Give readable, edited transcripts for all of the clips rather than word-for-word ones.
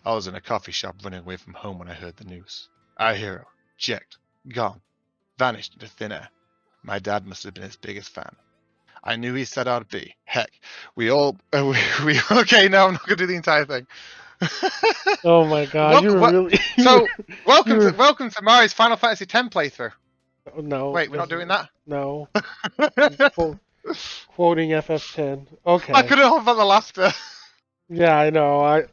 I was in a coffee shop running away from home when I heard the news. Our hero, Jacked, gone, vanished into thin air. My dad must have been his biggest fan. I knew he said I'd be. Heck, we all... okay, no, I'm not going to do the entire thing. Oh my god, you welcome, were really... welcome to Mario's Final Fantasy X playthrough. No. Wait, we're not doing that? No. I Quoting FF10. Okay. couldn't hold back the laughter. Yeah, I know.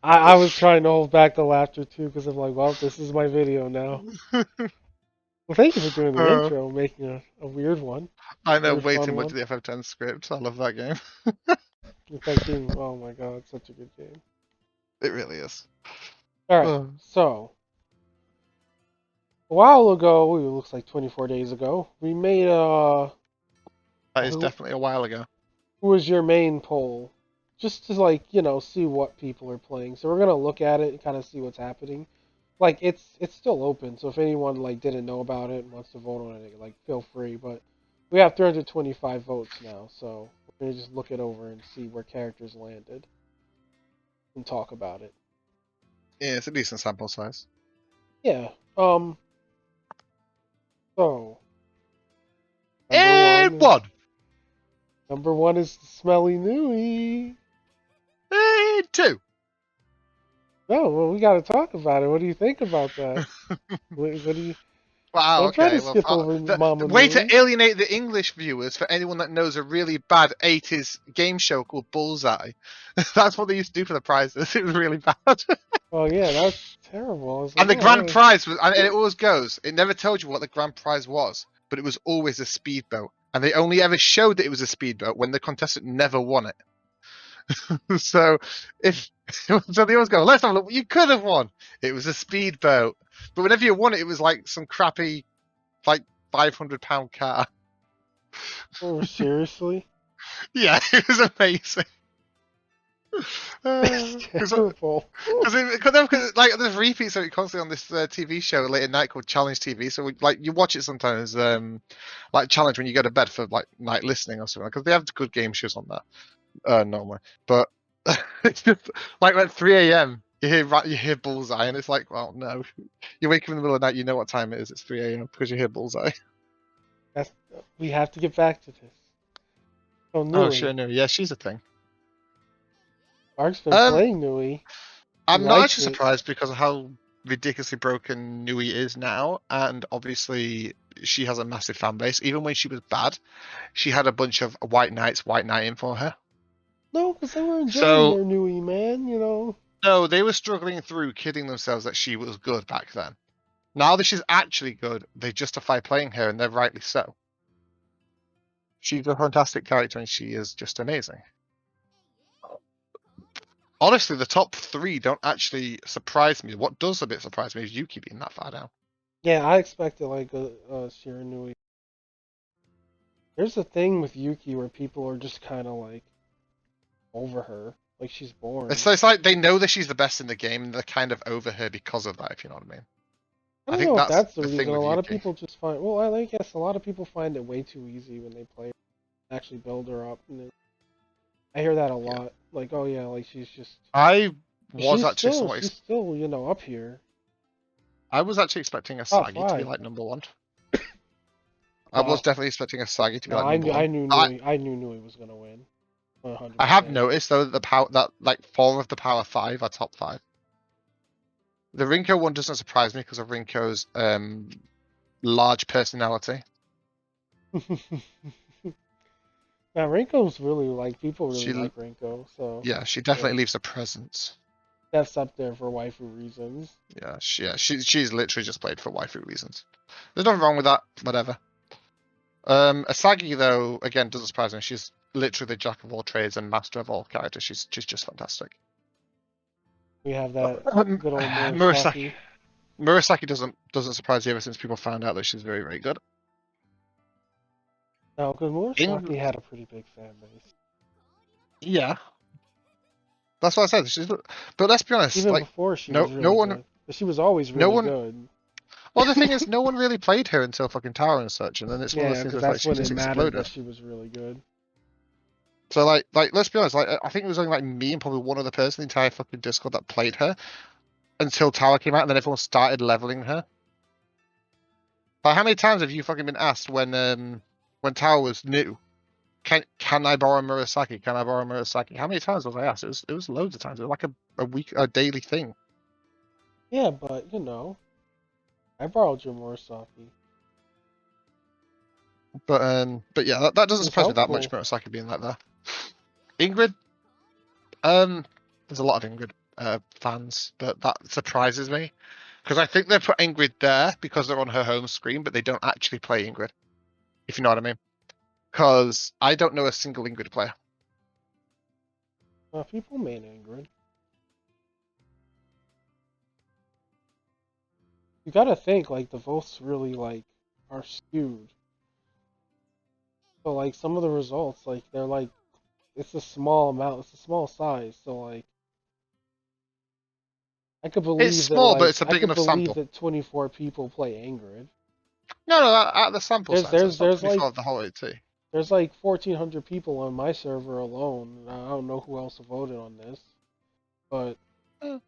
I was trying to hold back the laughter too because I'm like, well, this is my video now. Well, thank you for doing the intro, making a weird one. I know Very way fun too much one. of the FF10 script. I love that game. In fact, oh my god, it's such a good game. It really is. Alright, so a while ago, it looks like 24 days ago, we made That is definitely a while ago. who was your main poll? Just to like, see what people are playing. So we're gonna look at it and kind of see what's happening. Like it's still open, so if anyone like didn't know about it and wants to vote on it, like feel free. But we have 325 votes now, so we're gonna just look it over and see where characters landed and talk about it. Yeah, it's a decent sample size. Yeah. So. And one. Number one is the Smelly Nui. And two. Oh, well, we got to talk about it. What do you think about that? what do you? Wow, Don't try okay. to skip over Mama Way Nui. to alienate the English viewers for anyone that knows a really bad 80s game show called Bullseye. That's what they used to do for the prizes. It was really bad. Oh, yeah, that's terrible. Like, And the grand prize was, and it always goes, it never told you what the grand prize was, but it was always a speedboat. And they only ever showed that it was a speedboat when the contestant never won it. so they always go, let's have a look what you could have won. It was a speedboat. But whenever you won it, it was like some crappy, like £500 car. Oh, seriously? Yeah, it was amazing. It's terrible. Because like there's repeats of it constantly on this TV show late at night called Challenge TV. So like you watch it sometimes, like Challenge when you go to bed for like night listening or something. Because they have good game shows on that normally. But it's just like at 3 a.m. you hear Bullseye, and it's like, well, no, you wake up in the middle of the night, you know what time it is. It's 3 a.m. because you hear Bullseye. We have to get back to this. Oh, Nui. Oh, sure, no, yeah, she's a thing. Mark's been playing Nui. I'm not actually surprised because of how ridiculously broken Nui is now, and obviously she has a massive fan base. Even when she was bad, she had a bunch of white knights white knighting for her. No, because they were enjoying their Nui, man, No, they were struggling through kidding themselves that she was good back then. Now that she's actually good, they justify playing her, and they're rightly so. She's a fantastic character, and she is just amazing. Honestly, the top three don't actually surprise me. What does a bit surprise me is Yuki being that far down. Yeah, I expected like a Shiranui. There's a thing with Yuki where people are just kind of like over her, like she's boring. It's like they know that she's the best in the game, and they're kind of over her because of that. If you know what I mean. I don't know if that's the reason. A lot of people just find. Well, I guess a lot of people find it way too easy when they play. Actually, build her up. I hear that a lot. Yeah. Like, oh yeah, like she's just. She's still, up here. I was actually expecting Asagi to be like number one. I was definitely expecting Asagi to be like number one. I knew Nui was gonna win. 100%. I have noticed though that like 4 of the Power 5 are top 5. The Rinko one doesn't surprise me because of Rinko's large personality. Now Rinko's really like people really like Rinko, so yeah, she definitely leaves a presence. That's up there for waifu reasons. Yeah, she's literally just played for waifu reasons. There's nothing wrong with that. Whatever. Asagi though again doesn't surprise me. She's literally the jack of all trades and master of all characters. She's just fantastic. We have that good old Murasaki. Murasaki doesn't surprise you ever since people found out that she's very, very good. No, because Murasaki had a pretty big fan base. Yeah. That's what I said. But let's be honest. Even like, before she was really good. She was always really good. Well, the thing is, no one really played her until fucking Tower and such, and then it's one of those things where she just exploded. That she was really good. So like let's be honest, like I think it was only like me and probably one other person in the entire fucking Discord that played her until Tower came out, and then everyone started leveling her. Like how many times have you fucking been asked when Tower was new? Can I borrow Murasaki? Can I borrow Murasaki? How many times was I asked? It was loads of times. It was like a daily thing. Yeah, but I borrowed your Murasaki. But yeah, that doesn't It's surprise me that much. helpful. Murasaki being like that. Ingrid, there's a lot of Ingrid fans, but that surprises me because I think they put Ingrid there because they're on her home screen, but they don't actually play Ingrid. If you know what I mean. Because I don't know a single Ingrid player. People main Ingrid. You gotta think like the votes really like are skewed. So like some of the results like they're like it's a small amount, it's a small size. So like It's small, but it's a I big could enough believe sample. that 24 people play Ingrid. No, no, out of the sample There's size, there's it's not there's 24 like of the whole 80. there's like 1,400 people on my server alone. I don't know who else voted on this, but Uh,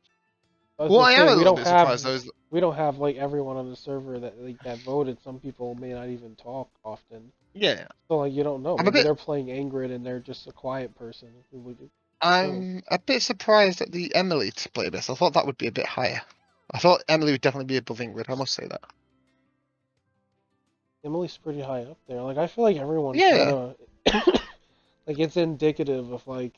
that's What the I am thing. a little bit surprised though is We don't have like everyone on the server that voted. Some people may not even talk often, yeah, so like you don't know. I'm a Maybe bit they're playing Ingrid and they're just a quiet person who would vote. I'm a bit surprised at the Emily to play this. I thought that would be a bit higher. I thought Emily would definitely be above Ingrid. I must say that. Emily's pretty high up there. Like I feel like everyone kind Yeah, of like it's indicative of like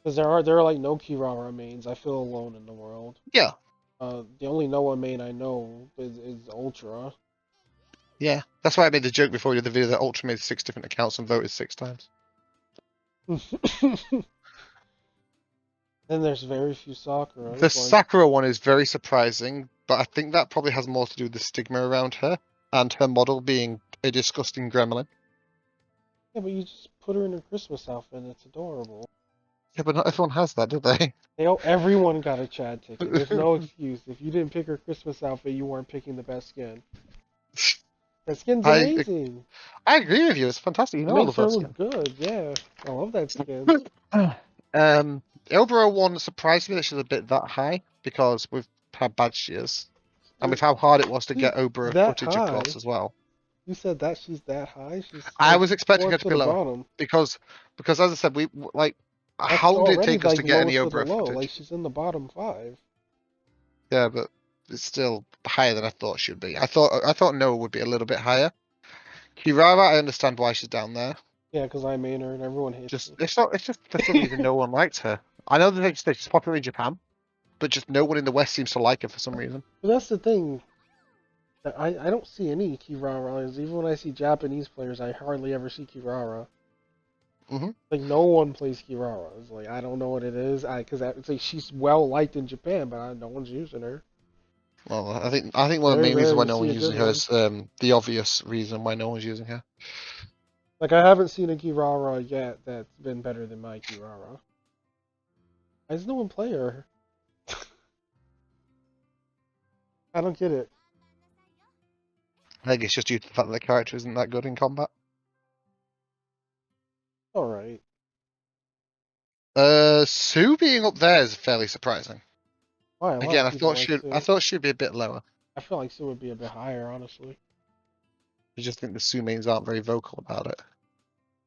because there are like no Kirara mains. I feel alone in the world. yeah, The only Noah main I know is Ultra. yeah. That's why I made the joke before the video that Ultra made 6 different accounts and voted 6 times. Then there's very few The Sakuras. Like Sakura one is very surprising, but I think that probably has more to do with the stigma around her and her model being a disgusting gremlin. yeah, but you just put her in her Christmas outfit and it's adorable. Yeah, but not everyone has that, do they? Everyone got a Chad ticket. There's no excuse. If you didn't pick her Christmas outfit, you weren't picking the best skin. That skin's I amazing. I agree with you. It's fantastic. You It know I makes love her that look skin. good. Yeah, I love that skin. Ilbro one surprised me that she's a bit that high because with how bad she is and with Dude, how hard it was to she's get Obra that footage across high. as well. You said that she's that high. She's I like was expecting her fourth to to be the lower bottom. because as I said, we like That's how long did it already take us like to get any lowest of the Obra low. Like footage? she's in the bottom five. Yeah, but it's still higher than I thought she'd be. I thought Noah would be a little bit higher. Kirara, I understand why she's down there. Yeah, because I main her and everyone hates Just it's just for some reason no one likes her. I know that she's popular in Japan, but just no one in the West seems to like her for some reason. But that's the thing. I don't see any Kiraras. Even when I see Japanese players, I hardly ever see Kirara. Hmm. Like no one plays Kiraras. Like I don't know what it is. Because it's like she's well liked in Japan, but no one's using her. Well, I think one of the Very main reasons rare why you no see one's a good using her one. is the obvious reason why no one's using her. Like I haven't seen a Kirara yet that's been better than my Kirara. Why does no one play her? I don't get it. I think it's just due to the fact that the character isn't that good in combat. All right. Sue being up there is fairly surprising. Why? A lot Again, of I people thought like I Sue. thought she'd be a bit lower. I feel like Sue would be a bit higher, honestly. I just think the Sue mains aren't very vocal about it.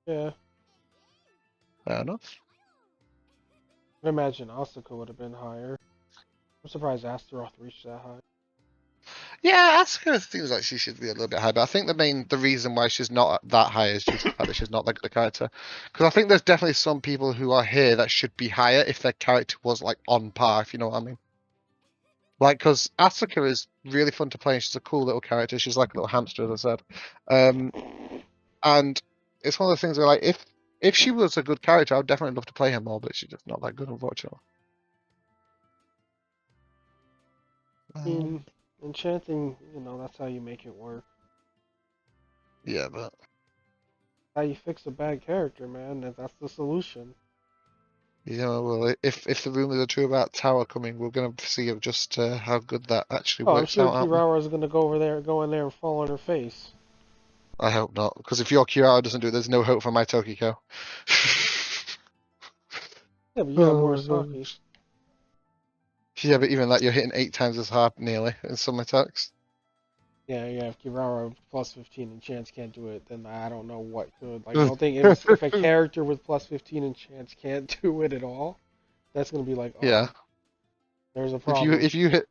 Yeah. Fair enough. I'd imagine Asuka would have been higher. I'm surprised Astaroth reached that high. Yeah, Asuka seems like she should be a little bit higher, but I think the reason why she's not that high is due to the fact that she's not that good a character. Because I think there's definitely some people who are here that should be higher if their character was like on par, if you know what I mean. Like, because Asuka is really fun to play, and she's a cool little character. She's like a little hamster, as I said. Um, and it's one of the things where, like, if she was a good character, I'd definitely love to play her more, but she's just not that good, unfortunately. I mean, enchanting, that's how you make it work. Yeah, but How you fix a bad character, man. That's the solution. well, if the rumors are true about Tower coming, we're gonna see just how good that actually Oh, I'm works sure out, aren't we? Kirara is gonna go in there and fall on her face. I hope not, because if your Kirara doesn't do it, there's no hope for my Tokiko. Yeah, but you got Oh, Murasaki. yeah, but even that, you're hitting 8 times as hard nearly in some attacks. Yeah, yeah. If Kirara plus 15 and Chance can't do it, then I don't know what could. Like, I don't think if a character with plus 15 and Chance can't do it at all, that's gonna be like, Yeah, oh, there's a if you problem. if you hit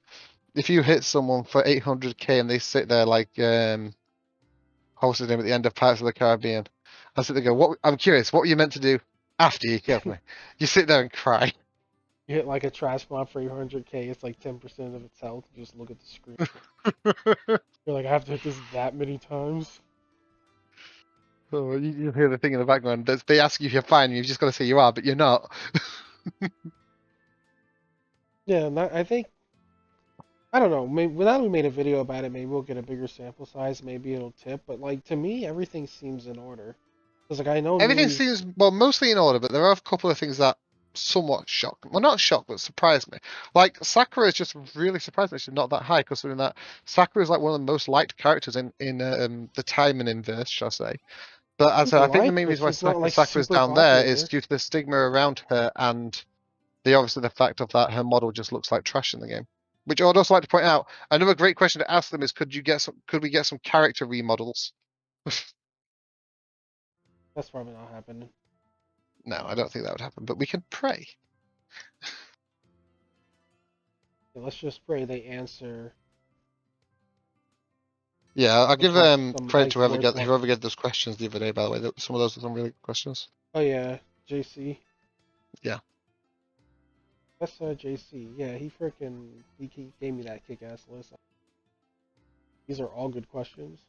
if you hit someone for 800k and they sit there like hosted him at the end of Pirates of the Caribbean, I sit there and go, what? I'm curious, what were you meant to do after you killed me? You sit there and cry. You hit like a trash mob for 800k, it's like 10% of its health. You just look at the screen. You're like, I have to hit this that many times. Oh, you hear the thing in the background. They ask you if you're fine, and you've just got to say you are, but you're not. Yeah, and I think I don't know. Maybe now that we made a video about it, maybe we'll get a bigger sample size. Maybe it'll tip. But like to me, everything seems in order. Cause like I know Everything news. seems, well, mostly in order, but there are a couple of things that somewhat shock. Well, not shock, but surprised me. Like Sakura is just really surprised me she's not that high, considering that Sakura is like one of the most liked characters in the Taimanin verse, shall I say. But as I People said, I think the like, main but reason why she's not like Sakura's super down there is popular. due to the stigma around her and the fact of that her model just looks like trash in the game. Which I would also like to point out, another great question to ask them is could we get some character remodels? That's probably not happening. No, I don't think that would happen, but we can pray. Yeah, let's just pray they answer Yeah, I'll give some credit to like worthwhile. whoever gave those questions the other day, by the way. Some of those are some really good questions. Oh yeah, JC. Yeah. That's JC. Yeah, he gave me that kick-ass list. These are all good questions.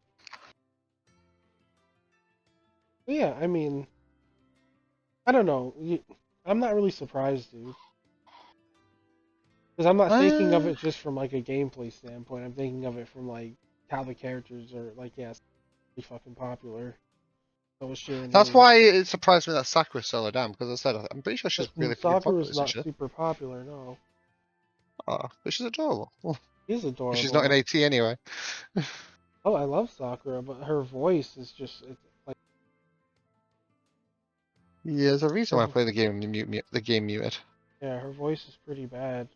But yeah, I mean, I don't know. I'm not really surprised, dude. Because I'm not thinking of Uh, it just from like a gameplay standpoint. I'm thinking of it from like how the characters are like, yeah, it's pretty fucking popular. So is that's Shiranui. why it surprised me that Sakura's solo down, because I said I'm pretty sure she's But really freaking popular, Sakura's isn't not she? super popular, no. Oh, but she's adorable. Well, She's she's not in adorable. AT anyway. Oh, I love Sakura, but her voice is just it's like Yeah, there's a reason why I her, play the game the game muted. yeah, her voice is pretty bad.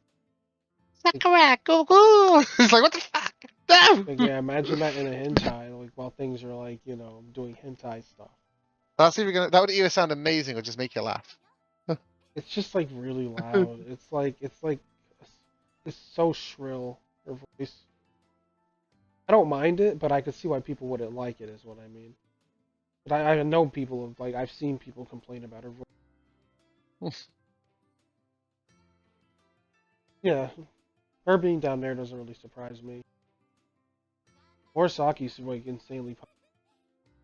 Like, Sakura, go go! It's like what the fuck? No! like yeah, imagine that in a hentai, like while things are like, doing hentai stuff. That would either sound amazing or just make you laugh. It's just like really loud. It's like it's so shrill. Her voice. I don't mind it, but I could see why people wouldn't like it. Is what I mean. But I know people have like I've seen people complain about her voice. Yeah, her being down there doesn't really surprise me. Morisaki's like insanely.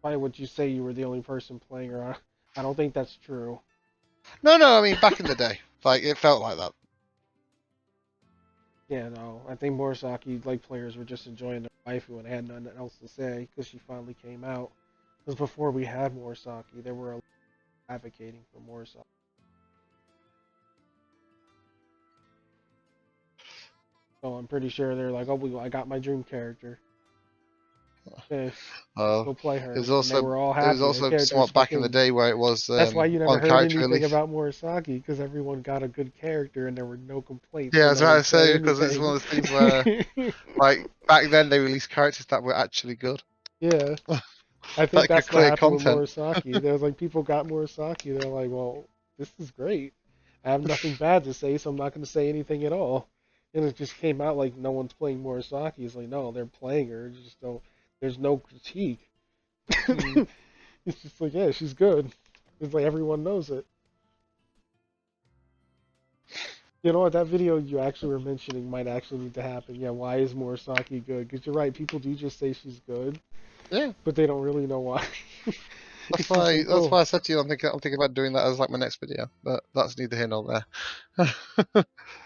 Why would you say you were the only person playing her? I don't think that's true. No, no, I mean back in the day, like it felt like that. Yeah, no, I think Morisaki like players were just enjoying their waifu and had nothing else to say because she finally came out. Because before we had Morisaki, there were advocating for Morisaki. So I'm pretty sure they're like, oh, I got my dream character. Okay, Uh, go play it her, was and they also were all it was happy. The also character's somewhat back in the fucking. day where it was That's why you never on heard character anything release. about Morisaki because everyone got a good character and there were no complaints, Yeah, so I was no about one to said say because it's one anything. of those things where like back then they released characters that were actually good Yeah, I think that could that's what create happened with content. Morisaki. There was like people got Morisaki. They're like, well, this is great. I have nothing bad to say, so I'm not going to say anything at all. And it just came out like no one's playing Morisaki. It's like, no, they're playing her. Just don't. There's no critique. Mm. It's just like, yeah, she's good. It's like everyone knows it. You know what? That video you actually were mentioning might actually need to happen. Yeah, why is Morisaki good? Because you're right, people do just say she's good, Yeah, but they don't really know why. It's just like, that's oh, why I said to you I'm thinking about doing that as like my next video, but that's neither here nor there.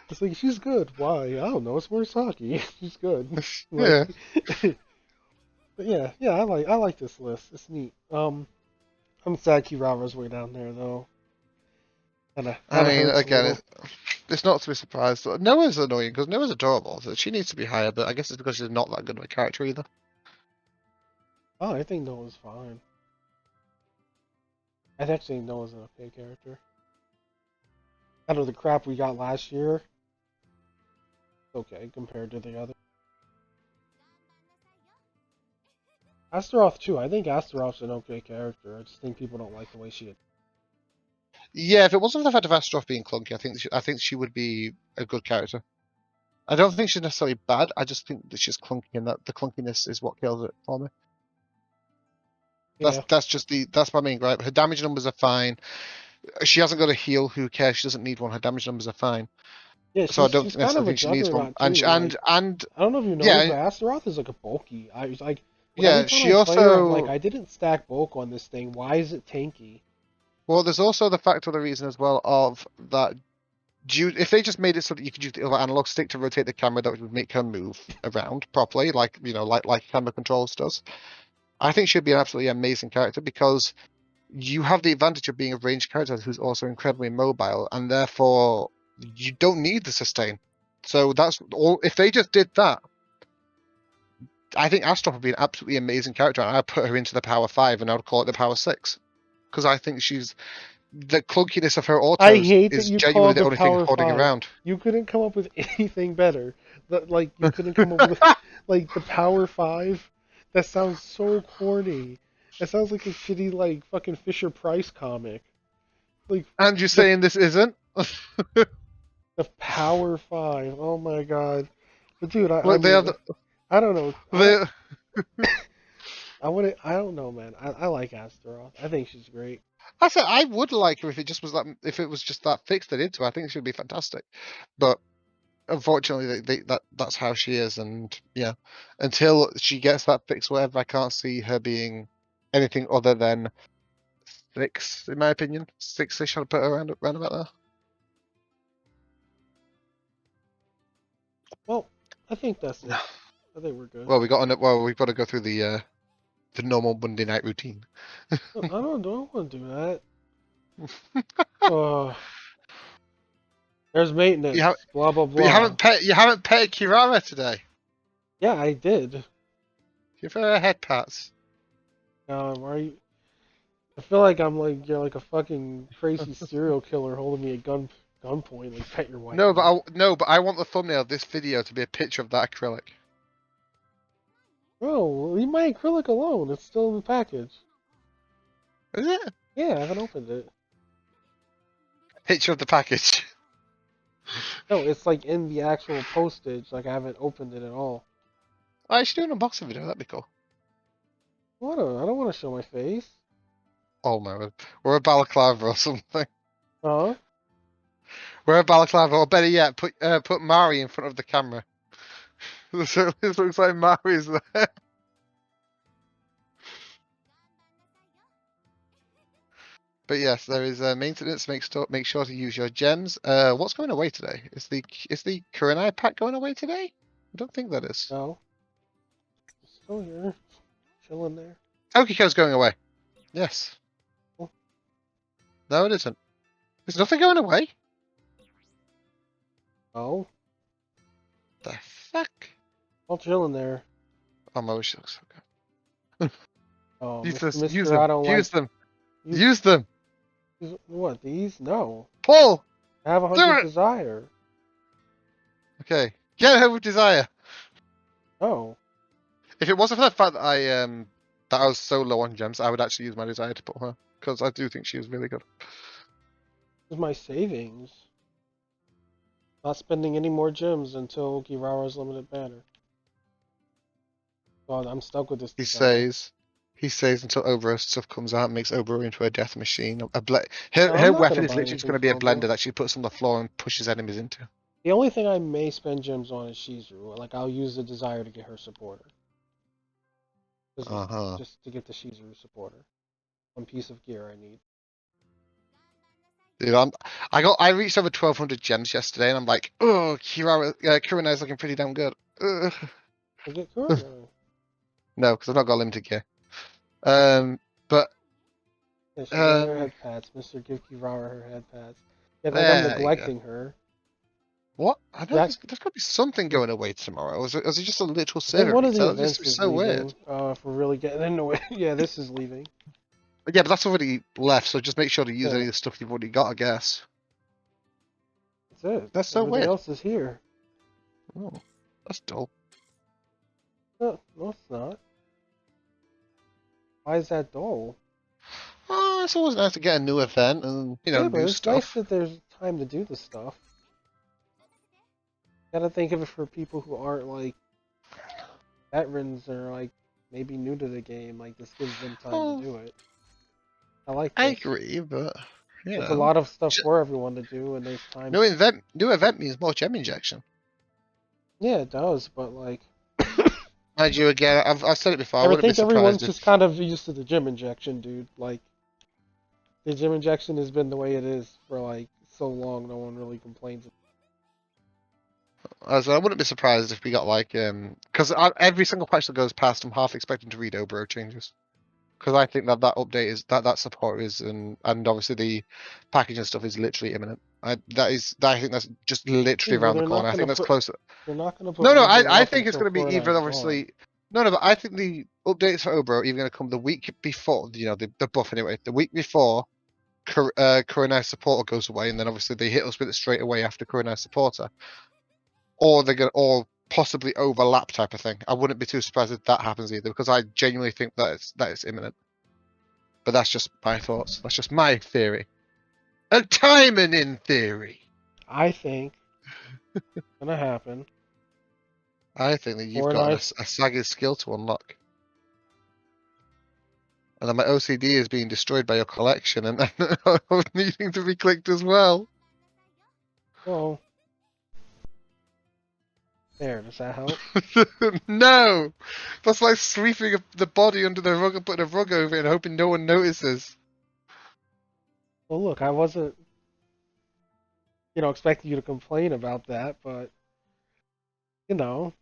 it's like she's good. Why? I don't know. It's Morisaki. She's good. Like, Yeah, but yeah, yeah. I like this list. It's neat. I'm sad Kirara's way down there though. I Kinda mean hurts a again, little. it's not to be surprised. Noah's annoying because Noah's adorable, so she needs to be higher. But I guess it's because she's not that good of a character either. Oh, I think Noah's fine. I actually think Noah's an okay character. Out of the crap we got last year, okay compared to the other. Astaroth too. I think Astaroth's an okay character. I just think people don't like the way she. Yeah, if it wasn't for the fact of Astaroth being clunky, I think she would be a good character. I don't think she's necessarily bad. I just think that she's clunky, and that the clunkiness is what kills it for me. Yeah, That's my main gripe. Her damage numbers are fine. She hasn't got a heal. Who cares? She doesn't need one. Her damage numbers are fine. yeah. So I don't She's kind of necessarily a think she needs one. juggernaut too. Like And I don't know if you noticed, yeah, but Astaroth is like a bulky. I was like, every yeah. time She I play her, I'm like, also I didn't stack bulk on this thing. Why is it tanky? well, there's also the fact of the reason as well of that. If they just made it so that you could use the other analog stick to rotate the camera, that would make her move around properly, like like camera controls does. I think she'd be an absolutely amazing character because you have the advantage of being a ranged character who's also incredibly mobile, and therefore you don't need the sustain. So that's all. If they just did that, I think Astrop would be an absolutely amazing character, and I'd put her into the Power 5 and I would call it the Power 6. Because I think she's the clunkiness of her I autos hate that is you call genuinely it the the only thing Power holding Five. around. You couldn't come up with anything better. Like you couldn't come up with like the Power Five. That sounds so corny. That sounds like a shitty like fucking Fisher Price comic. Like And you're the saying this isn't? the Power Five. Oh my god. But dude, I Look, they have mean, I don't know. they I don't know, man. I like Astaroth. I think she's great. I said I would like her if it just was that if it was just that fixed it into. I think she would be fantastic. But unfortunately, that's how she is, and yeah, until she gets that fixed, whatever, I can't see her being anything other than six, in my opinion. Six-ish, I'd put her around about there. Well, I think that's it. I think we're good. Well, we've got to go through the normal Monday night routine. Don't want to do that. Oh, there's You have, maintenance. Blah blah but blah. you haven't petted Kirara today. Yeah, I did. Give her a head pats. Are you? I feel like I'm like you're like a fucking crazy serial killer holding me at gunpoint. Like pet your No, wifey. no, but I want the thumbnail of this video to be a picture of that acrylic. Bro, leave my acrylic alone. It's still in the package. Is it? Yeah, I haven't opened it. Picture of the package. No, it's like in the actual postage. Like I haven't opened it at all. I should do an unboxing video. That'd be cool. I don't want to show my face. Oh my word. We're a balaclava or something. Huh? We're a balaclava, or better yet, put Mari in front of the camera. So it looks like Mari's there. But yes, there is maintenance. Make sure to use your gems. What's going away today? Is the Kurenai pack going away today? I don't think that is. No. It's still here. Chilling there. Tokiko's going away. Yes. Oh. No, it isn't. There's nothing going away. Oh. The fuck? All chilling there. Oh my wish looks so good. Oh, Use this. Use Mister, them. I don't like. Use them. Use, Use them. what? These? No. Pull. I have Do 100 it. desire. Okay. Get her with desire. Oh. If it wasn't for the fact that I was so low on gems, I would actually use my desire to put her because I do think she is really good. This is my savings. Not spending any more gems until Girara's limited banner. God, I'm stuck with this He design. says. He says until Obra stuff comes out and makes Obra into a death machine. No, I'm Her not gonna weapon is buy literally just anything going to be a for Obra. blender that she puts on the floor and pushes enemies into. The only thing I may spend gems on is Shizuru. Like, I'll use the desire to get her supporter. Uh-huh. Just to get the Shizuru supporter. One piece of gear I need. Dude, I reached over 1,200 gems yesterday, and I'm like, oh, Kurenai's looking pretty damn good. Ugh. I get Kurano. No, because I've not got limited gear. Um, but Yeah, she got her um, head pads. Mr. Give Kirara her head pads. Yeah, like I'm there you go. neglecting her. What? I know That there's got to be something going away tomorrow. Or is it just a literal I think server one of the reset? That just events is is so weird. leaving. If we're really getting into it, yeah, this is leaving. But yeah, but that's already left, so just make sure to use any Yeah, of the stuff you've already got, I guess. that's it. That's so Everything weird. else is here. Oh, that's dull. No, it's not. Why is that dull? Oh, it's always nice to get a new event and, Yeah, but new it's nice stuff. that there's time to do the stuff. Gotta think of it for people who aren't like veterans or like maybe new to the game. Like this gives them time to Oh, do it. I like I this. agree, but, It's a lot of stuff j- for everyone to do, and there's time. new event means more gem injection. Yeah, it does, but like Mind you, again, I've said it before. I I wouldn't be think everyone's surprised just if, kind of used to the gym injection, dude. Like the gym injection has been the way it is for like so long. No one really complains. as I wouldn't be surprised if we got like, because every single patch that goes past, I'm half expecting to read Obro changes. Because I think that update is that support is and obviously the package and stuff is literally imminent. I think that's just literally Yeah, but around the corner. I think that's close. they're not gonna put No, no, Obro I up think it's until going to be Core either Nine's gone. obviously. No, no, but I think the updates for Obro are even going to come the week before, the buff anyway. The week before Coronel Supporter goes away, and then obviously they hit us with it straight away after Coronel Supporter, or they're going to, or possibly overlap type of thing. I wouldn't be too surprised if that happens either, because I genuinely think that it's imminent. But that's just my thoughts. That's just my theory. A Taimanin theory. I think it's gonna happen. I think that you've Core got Nine. a sagging skill to unlock. And then my OCD is being destroyed by your collection and needing to be clicked as well. Well, there. Does that help? No! That's like sweeping the body under the rug and putting a rug over it and hoping no one notices. Well, look, I wasn't, expecting you to complain about that, but you know,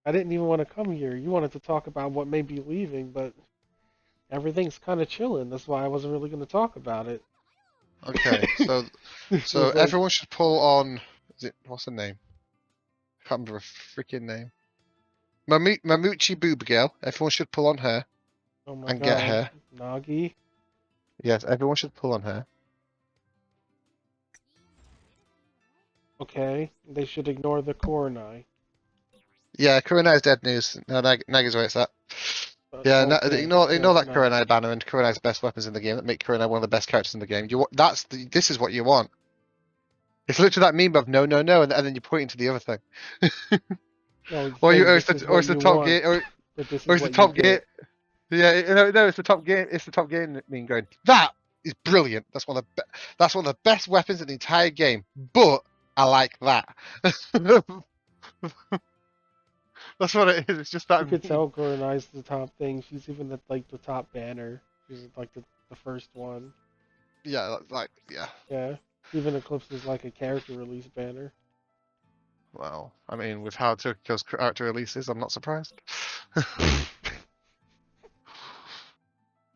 I didn't even want to come here. You wanted to talk about what may be leaving, but everything's kind of chilling. That's why I wasn't really going to talk about it. Okay, so This so was like, everyone should pull on. What's her name? I can't remember her freaking name. Mamuchi Boob Girl. Everyone should pull on her oh my and get god, her. Nagi. Yes, everyone should pull on her. Okay, they should ignore the Koronai. Yeah, Kurenai's dead news. No, Naga's where it's at. Yeah, no, Okay, ignore good, that nice. Kurenai banner and Kurenai's best weapons in the game that make Kurenai one of the best characters in the game. This is what you want. It's literally that meme of no, no, no, and then you point to the other thing. No, he's Or saying or this is or what it's the you top want, gear, but this or is it's the what you top gear. get. Yeah, no, it's the top gear. It's the top gear meme going. That is brilliant. That's one of the best weapons in the entire game. But I like that. That's what it is. It's just You that could meme. tell Koronai's the top thing. She's even at like the top banner. She's like the first one. Yeah, like yeah. Yeah, even eclipses like a character release banner. Well, I mean, with how Tokyo's character releases, I'm not surprised.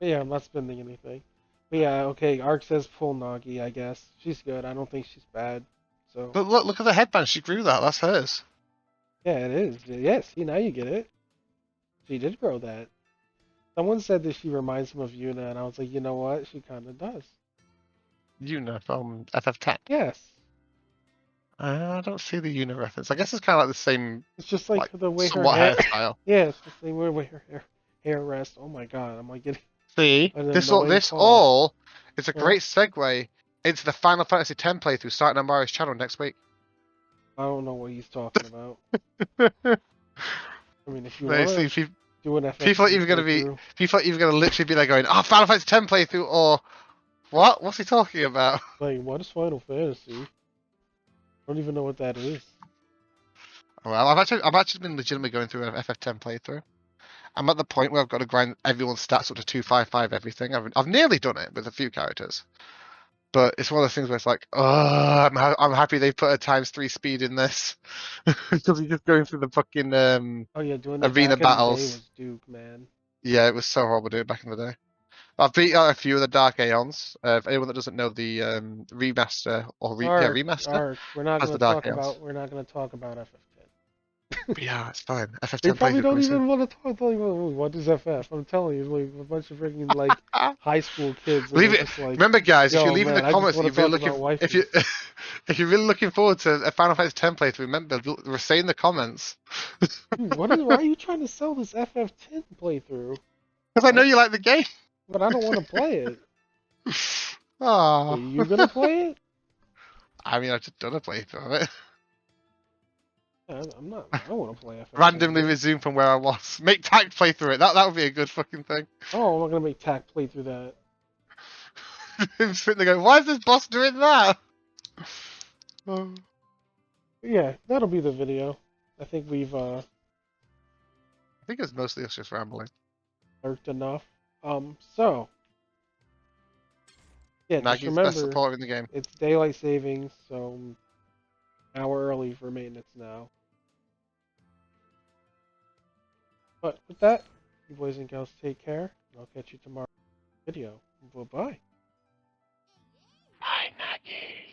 Yeah, I'm not spending anything. But yeah, okay. Ark says pull Nagi. I guess she's good. I don't think she's bad. So But look at the headband. She grew that. That's hers. yeah, it is. Yes, see now you get it. She did grow that. Someone said that she reminds him of Yuna, and I was like, you know what? She kind of does. From FF10. Yes, I don't see the Una reference. I guess it's kind of like the same, it's just like like the way her somewhat hair. hairstyle. Yeah, it's the same way her hair rests. Oh my god, I'm like getting See, an this all annoying this call. all is a Huh? great segue into the Final Fantasy X playthrough starting on Mario's channel next week. I don't know what he's talking about. I mean, if you Mate, want see, to do an people are FF3 either playthrough, literally be there going, "Oh, Final Fantasy X playthrough," or "What? What's he talking about?" like, what is Final Fantasy? I don't even know what that is. Well, I've actually been legitimately going through an FF10 playthrough. I'm at the point where I've got to grind everyone's stats up to 255 everything. I've nearly done it with a few characters, but it's one of those things where it's like, oh, I'm happy they put a times 3 speed in this because you're just going through the fucking Oh yeah, doing that arena back in the day battles. was Duke, man. Yeah, it was so horrible doing it back in the day. I've beat a few of the Dark Aeons. For anyone that doesn't know the remaster or remaster Ark. has the Dark Aeons. We're not gonna talk about FF10. But yeah, it's fine. They FF10 probably playthrough don't coming soon. even want to talk. Like, what is FF? I'm telling you, like a bunch of freaking like high school kids, and Leave they're it. just like, Remember, guys, if you "Yo, leave in the man, I just comments that want you're to really talk looking, about if you waifus." if you're really looking forward to a Final Fantasy X playthrough, remember, say in the comments. Dude, what is? Why are you trying to sell this FF10 playthrough? Because I know What? you like the game. But I don't want to play it. Are Ah, you gonna play it? I mean, I've just done a playthrough of it. I'm not. I don't want to play FF10 Randomly again. resume from where I was. Make tag play through it. That would be a good fucking thing. Oh, I'm not gonna make Tack play through that. Him sitting there going, why is this boss doing that? Oh. But yeah, that'll be the video. I think we've I think it's mostly us just rambling. lurked enough. So yeah, just Nagi's best remember supporter in the game. it's daylight savings, so an hour early for maintenance now. But with that, you boys and girls take care, and I'll catch you tomorrow video. Bye bye. Bye, Nagi.